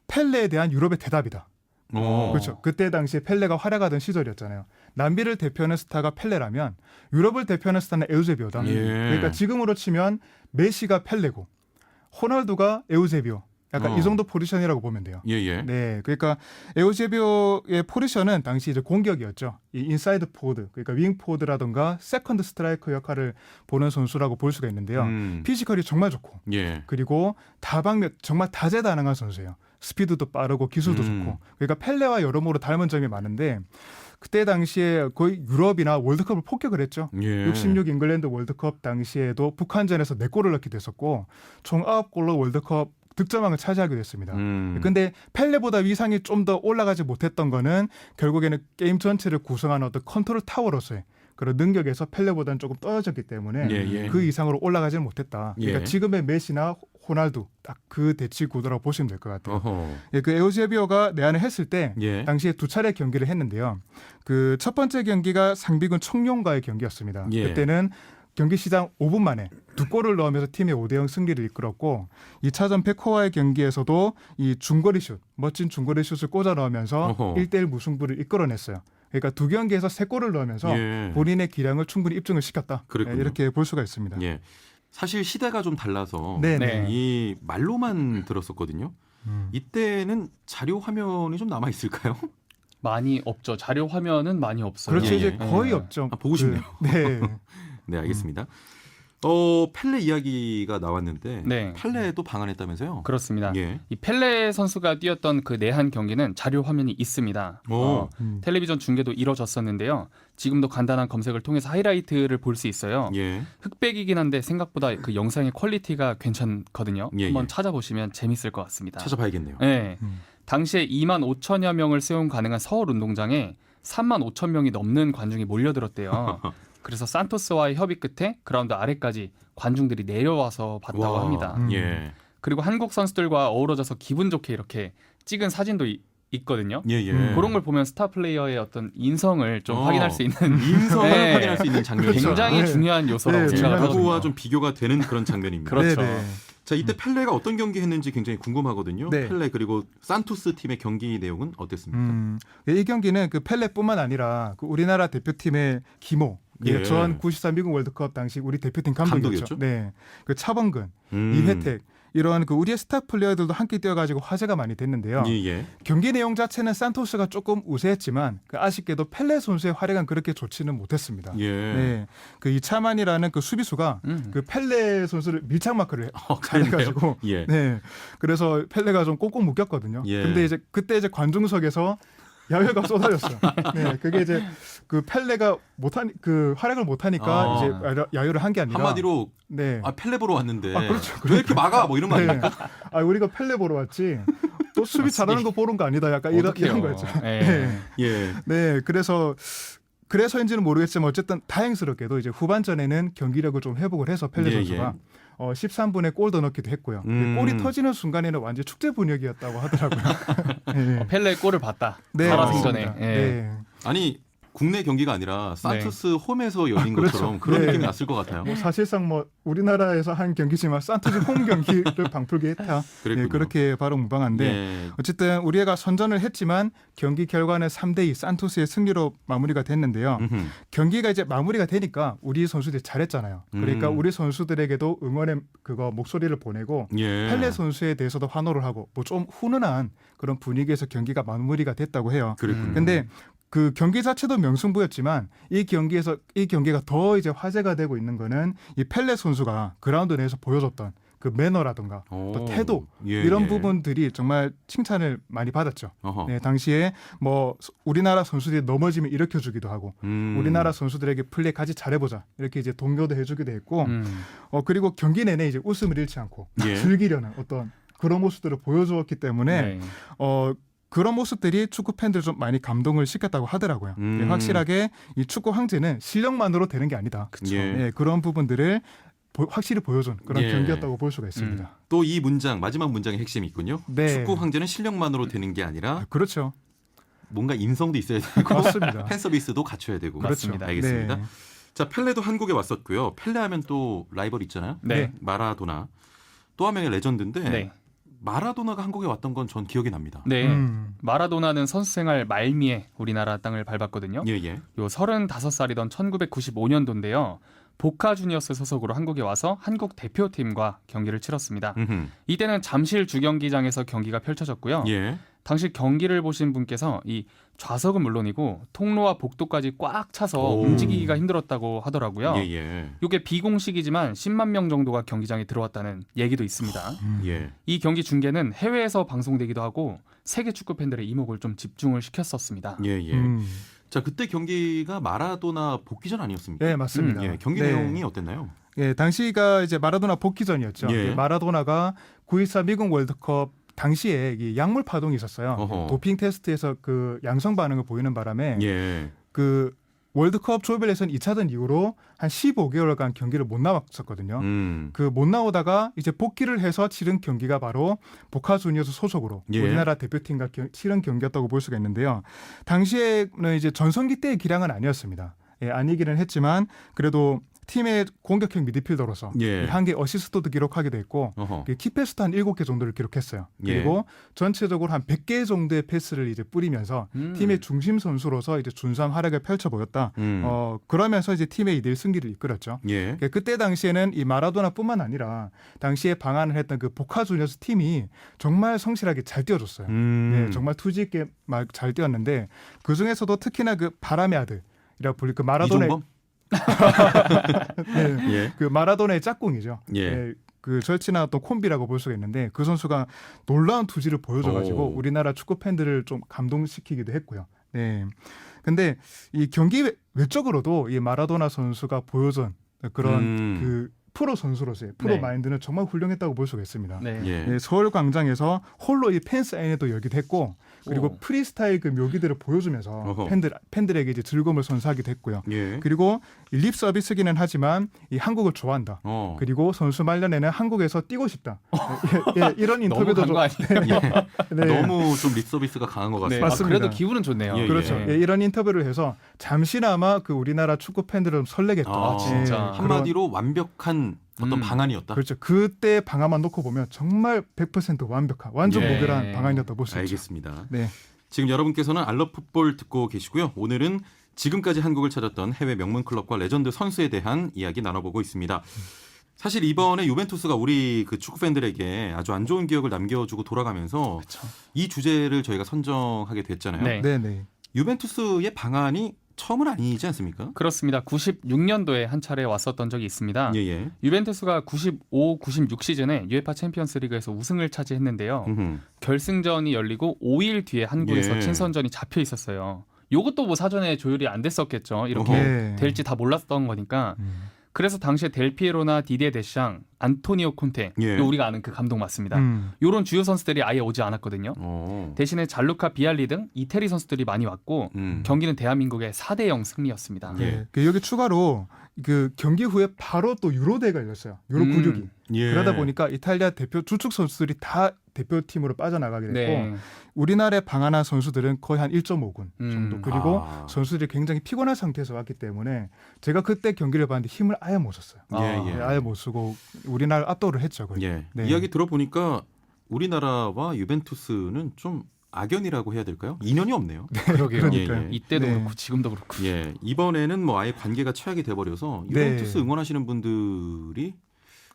펠레에 대한 유럽의 대답이다. 그렇죠. 그때 당시에 펠레가 활약하던 시절이었잖아요. 남미를 대표하는 스타가 펠레라면 유럽을 대표하는 스타는 에우제비오다. 예. 그러니까 지금으로 치면 메시가 펠레고 호날두가 에우제비오. 약간 이 정도 포지션이라고 보면 돼요. 예. 네, 그러니까 에우제비오의 포지션은 당시 이제 공격이었죠. 이 인사이드 포워드, 그러니까 윙 포워드라든가 세컨드 스트라이커 역할을 보는 선수라고 볼 수가 있는데요. 피지컬이 정말 좋고, 그리고 다방면 정말 다재다능한 선수예요. 스피드도 빠르고 기술도 좋고, 그러니까 펠레와 여러모로 닮은 점이 많은데. 그때 당시에 거의 유럽이나 월드컵을 폭격을 했죠. 66 잉글랜드 월드컵 당시에도 북한전에서 4골을 넣기도 했었고 총 9골로 월드컵 득점왕을 차지하기도 했습니다. 근데 펠레보다 위상이 좀 더 올라가지 못했던 거는 결국에는 게임 전체를 구성하는 어떤 컨트롤 타워로서의 그런 능력에서 펠레보다는 조금 떨어졌기 때문에 그 이상으로 올라가지는 못했다. 그러니까 지금의 메시나 호날두 딱 그 대치 구도라고 보시면 될 것 같아요. 그 에우제비오가 내한을 했을 때 당시에 2차례 경기를 했는데요. 그 첫 번째 경기가 상비군 청룡과의 경기였습니다. 그때는 경기 시작 5분 만에 2골을 넣으면서 팀의 5대0 승리를 이끌었고 2차전 페코와의 경기에서도 이 중거리 슛, 멋진 중거리 슛을 꽂아 넣으면서 1대1 무승부를 이끌어냈어요. 그러니까 2경기에서 3골을 넣으면서 본인의 기량을 충분히 입증을 시켰다. 이렇게 볼 수가 있습니다. 사실 시대가 좀 달라서 이 말로만 들었었거든요. 이때는 자료 화면이 좀 남아 있을까요? 많이 없죠. 자료 화면은 많이 없어요. 그렇죠. 이제 거의 없죠. 보고 싶네요. 네, 알겠습니다. 펠레 이야기가 나왔는데 펠레도 방한했다면서요? 그렇습니다. 이 펠레 선수가 뛰었던 그 내한 경기는 자료 화면이 있습니다. 텔레비전 중계도 이뤄졌었는데요. 지금도 간단한 검색을 통해서 하이라이트를 볼 수 있어요. 흑백이긴 한데 생각보다 그 영상의 퀄리티가 괜찮거든요. 한번 찾아보시면 재밌을 것 같습니다. 찾아봐야겠네요. 당시에 2만 5천여 명을 수용 가능한 서울 운동장에 3만 5천 명이 넘는 관중이 몰려들었대요. 그래서 산토스와의 협의 끝에 그라운드 아래까지 관중들이 내려와서 봤다고 합니다. 그리고 한국 선수들과 어우러져서 기분 좋게 이렇게 찍은 사진도 있거든요. 그런 걸 보면 스타 플레이어의 어떤 인성을 좀 확인할 수 있는 인성을 확인할 수 있는 장면이 굉장히 중요한 요소라고 생각합니다. 누구와 좀 비교가 되는 그런 장면입니다. 그렇죠. 자, 이때 펠레가 어떤 경기 했는지 굉장히 궁금하거든요. 펠레 그리고 산토스 팀의 경기 내용은 어땠습니까? 이 경기는 그 펠레뿐만 아니라 그 우리나라 대표팀의 기모, 전 94 미국 월드컵 당시 우리 대표팀 감독이었죠. 그 차범근, 이회택 이런 그 우리의 스타 플레이어들도 함께 뛰어가지고 화제가 많이 됐는데요. 경기 내용 자체는 산토스가 조금 우세했지만 그 아쉽게도 펠레 선수의 활약은 그렇게 좋지는 못했습니다. 그 이차만이라는 그 수비수가 그 펠레 선수를 밀착 마크를 잘해가지고, 그래서 펠레가 좀 꽁꽁 묶였거든요. 근데 이제 그때 이제 관중석에서 야유가 쏟아졌어요. 그게 이제 그 펠레가 그 활약을 못하니까 이제 야유를 한 게 아니라 한마디로 펠레 보러 왔는데 그렇죠. 왜 이렇게 막아? 뭐 이런 거 아닙니까? 우리가 펠레 보러 왔지. 또 수비 잘하는 거 보는 거 아니다. 약간 이런 거였죠. 그래서인지는 모르겠지만 어쨌든 다행스럽게도 이제 후반전에는 경기력을 좀 회복을 해서 펠레 선수가 13분에 골도 넣기도 했고요. 골이 터지는 순간에는 완전 축제 분위기였다고 하더라고요. 펠레 골을 봤다. 살아생전에. 아니 국내 경기가 아니라 산토스 홈에서 열린 것처럼 그런 느낌이 났을 것 같아요. 사실상 우리나라에서 한 경기지만 산토스 홈 경기를 방풀게 했다. 그렇게 바로 무방한데 어쨌든 우리가 선전을 했지만 경기 결과는 3대2 산토스의 승리로 마무리가 됐는데요. 경기가 이제 마무리가 되니까 우리 선수들이 잘했잖아요. 그러니까 우리 선수들에게도 응원의 목소리를 보내고 펠레 선수에 대해서도 환호를 하고 좀 훈훈한 그런 분위기에서 경기가 마무리가 됐다고 해요. 근데 그 경기 자체도 명승부였지만 이 경기가 더 이제 화제가 되고 있는 거는 이 펠레 선수가 그라운드 내에서 보여줬던 그 매너라든가 또 태도 이런 부분들이 정말 칭찬을 많이 받았죠. 당시에 우리나라 선수들이 넘어지면 일으켜주기도 하고 우리나라 선수들에게 플레이 같이 잘해보자 이렇게 이제 동료도 해주기도 했고 그리고 경기 내내 이제 웃음을 잃지 않고 즐기려는 어떤 그런 모습들을 보여주었기 때문에 그런 모습들이 축구 팬들 좀 많이 감동을 시켰다고 하더라고요. 확실하게 이 축구 황제는 실력만으로 되는 게 아니다. 그런 부분들을 확실히 보여준 그런 경기였다고 볼 수가 있습니다. 또 이 마지막 문장의 핵심이 있군요. 축구 황제는 실력만으로 되는 게 아니라 그렇죠. 뭔가 인성도 있어야 되고 맞습니다. 팬 서비스도 갖춰야 되고. 그렇습니다. 알겠습니다. 자, 펠레도 한국에 왔었고요. 펠레 하면 또 라이벌 있잖아요. 마라도나. 또 한 명의 레전드인데 마라도나가 한국에 왔던 건 전 기억이 납니다. 마라도나는 선수 생활 말미에 우리나라 땅을 밟았거든요. 요 35살이던 1995년도인데요. 보카 주니어스 소속으로 한국에 와서 한국 대표팀과 경기를 치렀습니다. 이때는 잠실 주경기장에서 경기가 펼쳐졌고요. 예. 당시 경기를 보신 분께서 이 좌석은 물론이고 통로와 복도까지 꽉 차서 오. 움직이기가 힘들었다고 하더라고요. 예. 이게 비공식이지만 10만 명 정도가 경기장에 들어왔다는 얘기도 있습니다. 예. 이 경기 중계는 해외에서 방송되기도 하고 세계 축구 팬들의 이목을 좀 집중을 시켰었습니다. 예. 자, 그때 경기가 마라도나 복귀전 아니었습니까? 네, 맞습니다. 예. 경기 네. 내용이 어땠나요? 예, 당시가 이제 마라도나 복귀전이었죠. 예. 마라도나가 9.14 미국 월드컵 당시에 이 약물 파동이 있었어요. 어허. 도핑 테스트에서 그 양성 반응을 보이는 바람에 예. 그 월드컵 조별 예선 2차전 이후로 한 15개월간 경기를 못 나왔었거든요. 그 못 나오다가 이제 복귀를 해서 치른 경기가 바로 보카 주니어스 소속으로 예. 우리나라 대표팀과 치른 경기였다고 볼 수가 있는데요. 당시에는 이제 전성기 때의 기량은 아니었습니다. 예, 아니기는 했지만 그래도 팀의 공격형 미드필더로서 예. 한 개 어시스트도 기록하기도 했고 어허. 키패스도 한 7개 정도를 기록했어요. 예. 그리고 전체적으로 한 100개 정도의 패스를 이제 뿌리면서 팀의 중심 선수로서 이제 준수한 활약을 펼쳐 보였다. 그러면서 이제 팀의 2대1 승리를 이끌었죠. 예. 그때 당시에는 이 마라도나뿐만 아니라 당시에 방한을 했던 그 보카 주니어스 팀이 정말 성실하게 잘 뛰어줬어요. 네, 정말 투지 있게 막 잘 뛰었는데 그 중에서도 특히나 그 바람의 아들이라고 불릴 그 마라도나의 이종범? 네, 예. 그 마라도나의 짝꿍이죠. 예. 네, 그 절친한 또 콤비라고 볼 수가 있는데 그 선수가 놀라운 투지를 보여줘가지고 오. 우리나라 축구 팬들을 좀 감동시키기도 했고요. 네. 근데 이 경기 외적으로도 이 마라도나 선수가 보여준 그런 그 프로 선수로서의 프로 네. 마인드는 정말 훌륭했다고 볼 수가 있습니다. 네. 예. 네, 서울 광장에서 홀로 이 팬 사인회도 열기도 했고 그리고 오. 프리스타일 그 묘기들을 보여주면서 어허. 팬들에게 이제 즐거움을 선사하기도 했고요. 예. 그리고 립 서비스기는 하지만 이 한국을 좋아한다. 그리고 선수 말년에는 한국에서 뛰고 싶다. 예, 이런 너무 인터뷰도 간 거 아니에요? 네. 너무 좀 립서비스가 강한 것 네. 같습니다. 아, 맞습니다. 그래도 기분은 좋네요. 예, 그렇죠. 네. 예, 이런 인터뷰를 해서 잠시나마 그 우리나라 축구 팬들을 좀 설레겠다. 아, 진짜. 그런- 한마디로 완벽한 어떤 방안이었다. 그렇죠. 그때 방안만 놓고 보면 정말 100% 완벽한 완전 예. 무결한 방안이었다고 볼 수 있죠. 알겠습니다. 네. 지금 여러분께서는 알러풋볼 듣고 계시고요. 오늘은 지금까지 한국을 찾았던 해외 명문 클럽과 레전드 선수에 대한 이야기 나눠보고 있습니다. 사실 이번에 유벤투스가 우리 그 축구 팬들에게 아주 안 좋은 기억을 남겨주고 돌아가면서 그렇죠. 이 주제를 저희가 선정하게 됐잖아요. 네. 네. 유벤투스의 방안이 처음은 아니지 않습니까? 그렇습니다. 96년도에 한 차례 왔었던 적이 있습니다. 예. 유벤투스가 95, 96 시즌에 UEFA 챔피언스리그에서 우승을 차지했는데요. 결승전이 열리고 5일 뒤에 한국에서 예. 친선전이 잡혀 있었어요. 요것도 뭐 사전에 조율이 안 됐었겠죠. 이렇게 네. 될지 다 몰랐던 거니까. 그래서 당시에 델피에로나 디디에 데샹, 안토니오 콘테, 예. 요 우리가 아는 그 감독 맞습니다. 음. 요런 주요 선수들이 아예 오지 않았거든요. 대신에 잘루카 비알리 등 이태리 선수들이 많이 왔고 경기는 대한민국의 4대0 승리였습니다. 예. 네. 그 여기 추가로 그 경기 후에 바로 또 유로대가 열렸어요. 유로 96이. 예. 그러다 보니까 이탈리아 대표 주축 선수들이 다 대표팀으로 빠져나가게 됐고 네. 우리나라에 방한한 선수들은 거의 한 1.5군 정도. 그리고 아. 선수들이 굉장히 피곤한 상태에서 왔기 때문에 제가 그때 경기를 봤는데 힘을 아예 못 썼어요. 예. 아예 못 쓰고 우리나라 압도를 했죠. 거의. 예. 네. 이야기 들어보니까 우리나라와 유벤투스는 좀 악연이라고 해야 될까요? 인연이 없네요. 그러게요. 그러니까요. 예. 이때도 네. 그렇고 지금도 그렇고. 예, 이번에는 뭐 아예 관계가 최악이 돼버려서 유벤투스 네. 응원하시는 분들이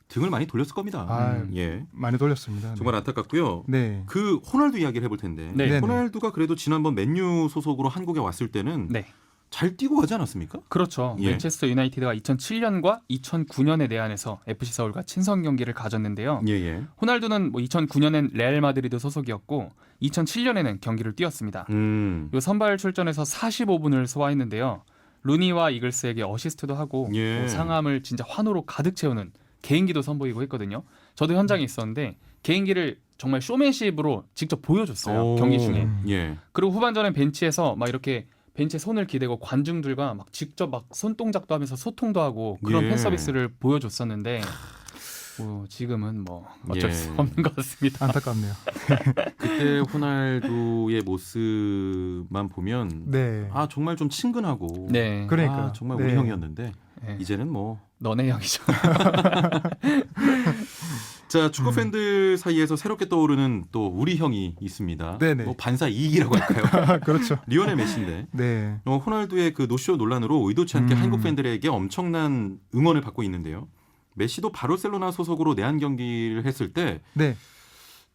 등을 많이 돌렸을 겁니다. 아, 예, 많이 돌렸습니다. 정말 안타깝고요. 네. 그 호날두 이야기를 해볼 텐데 네. 호날두가 그래도 지난번 맨유 소속으로 한국에 왔을 때는 네. 잘 뛰고 가지 않았습니까? 그렇죠. 예. 맨체스터 유나이티드가 2007년과 2009년에 내한해서 FC 서울과 친선 경기를 가졌는데요. 예. 호날두는 뭐 2009년엔 레알 마드리드 소속이었고 2007년에는 경기를 뛰었습니다. 요 선발 출전에서 45분을 소화했는데요. 루니와 이글스에게 어시스트도 하고 예. 뭐 상암을 진짜 환호로 가득 채우는 개인기도 선보이고 했거든요. 저도 현장에 있었는데 개인기를 정말 쇼맨십으로 직접 보여줬어요. 오. 경기 중에. 예. 그리고 후반전에 벤치에서 막 이렇게 벤치에 손을 기대고 관중들과 막 직접 막 손동작도 하면서 소통도 하고 그런 예. 팬 서비스를 보여줬었는데 지금은 뭐 어쩔 예. 수 없는 것 같습니다. 안타깝네요. 그때 호날두의 모습만 보면 네. 아 정말 좀 친근하고 네, 그러니까 아, 정말 우리 네. 형이었는데 네. 이제는 뭐 너네 형이죠. 자, 축구 팬들 사이에서 새롭게 떠오르는 또 우리 형이 있습니다. 네네. 뭐 반사 이익이라고 할까요? 그렇죠. 리오넬 메시인데 네. 호날두의 그 노쇼 논란으로 의도치 않게 한국 팬들에게 엄청난 응원을 받고 있는데요. 메시도 바르셀로나 소속으로 내한 경기를 했을 때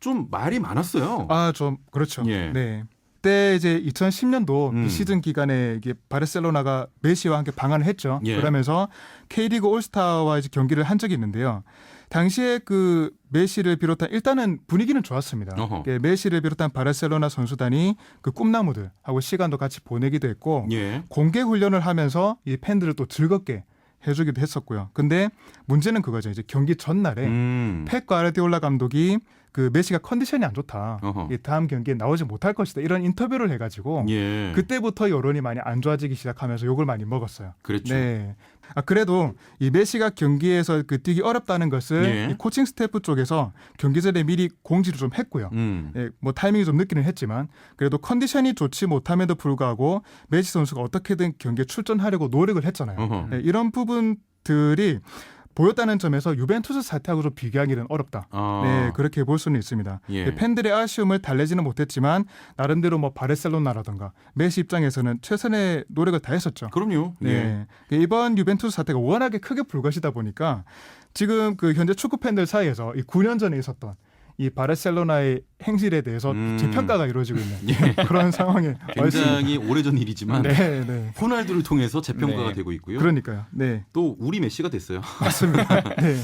좀 네. 말이 많았어요. 아, 좀 그렇죠. 예. 네. 그때 이제 2010년도 그 시즌 기간에 이게 바르셀로나가 메시와 함께 방한을 했죠. 예. 그러면서 K리그 올스타와 이제 경기를 한 적이 있는데요. 당시에 그 메시를 비롯한 일단은 분위기는 좋았습니다. 예, 메시를 비롯한 바르셀로나 선수단이 그 꿈나무들하고 시간도 같이 보내기도 했고 예. 공개 훈련을 하면서 이 팬들을 또 즐겁게 해주기도 했었고요. 근데 문제는 그거죠. 이제 경기 전날에 펩 과르디올라 감독이 그 메시가 컨디션이 안 좋다. 이 다음 경기에 나오지 못할 것이다. 이런 인터뷰를 해가지고 예. 그때부터 여론이 많이 안 좋아지기 시작하면서 욕을 많이 먹었어요. 그렇죠. 네. 아, 그래도 이 메시가 경기에서 그 뛰기 어렵다는 것을 예. 이 코칭 스태프 쪽에서 경기 전에 미리 공지를 좀 했고요. 예, 뭐 타이밍이 좀 늦기는 했지만 그래도 컨디션이 좋지 못함에도 불구하고 메시 선수가 어떻게든 경기에 출전하려고 노력을 했잖아요. 예, 이런 부분들이 보였다는 점에서 유벤투스 사태하고 좀 비교하기는 어렵다. 네, 그렇게 볼 수는 있습니다. 예. 팬들의 아쉬움을 달래지는 못했지만 나름대로 뭐 바르셀로나라든가 메시 입장에서는 최선의 노력을 다했었죠. 그럼요. 예. 네, 이번 유벤투스 사태가 워낙에 크게 불거지다 보니까 지금 그 현재 축구 팬들 사이에서 이 9년 전에 있었던 이 바르셀로나의 행실에 대해서 재평가가 이루어지고 있는 예. 그런 상황에 굉장히 오래전 일이지만 네, 네. 호날두를 통해서 재평가가 네. 되고 있고요. 그러니까요. 네. 또 우리 메시가 됐어요. 맞습니다. 네.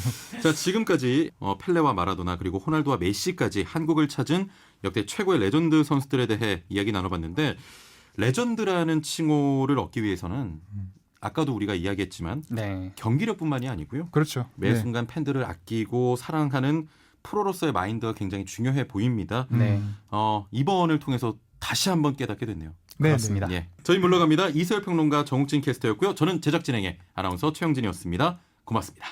자, 지금까지 펠레와 마라도나 그리고 호날두와 메시까지 한국을 찾은 역대 최고의 레전드 선수들에 대해 이야기 나눠봤는데 레전드라는 칭호를 얻기 위해서는 아까도 우리가 이야기했지만 네. 경기력뿐만이 아니고요. 그렇죠. 매 네. 순간 팬들을 아끼고 사랑하는 프로로서의 마인드가 굉장히 중요해 보입니다. 네. 이번을 통해서 다시 한번 깨닫게 됐네요. 네, 그렇습니다. 예. 저희 물러갑니다. 이세열 평론가 정욱진 캐스터였고요. 저는 제작 진행의 아나운서 최영진이었습니다. 고맙습니다.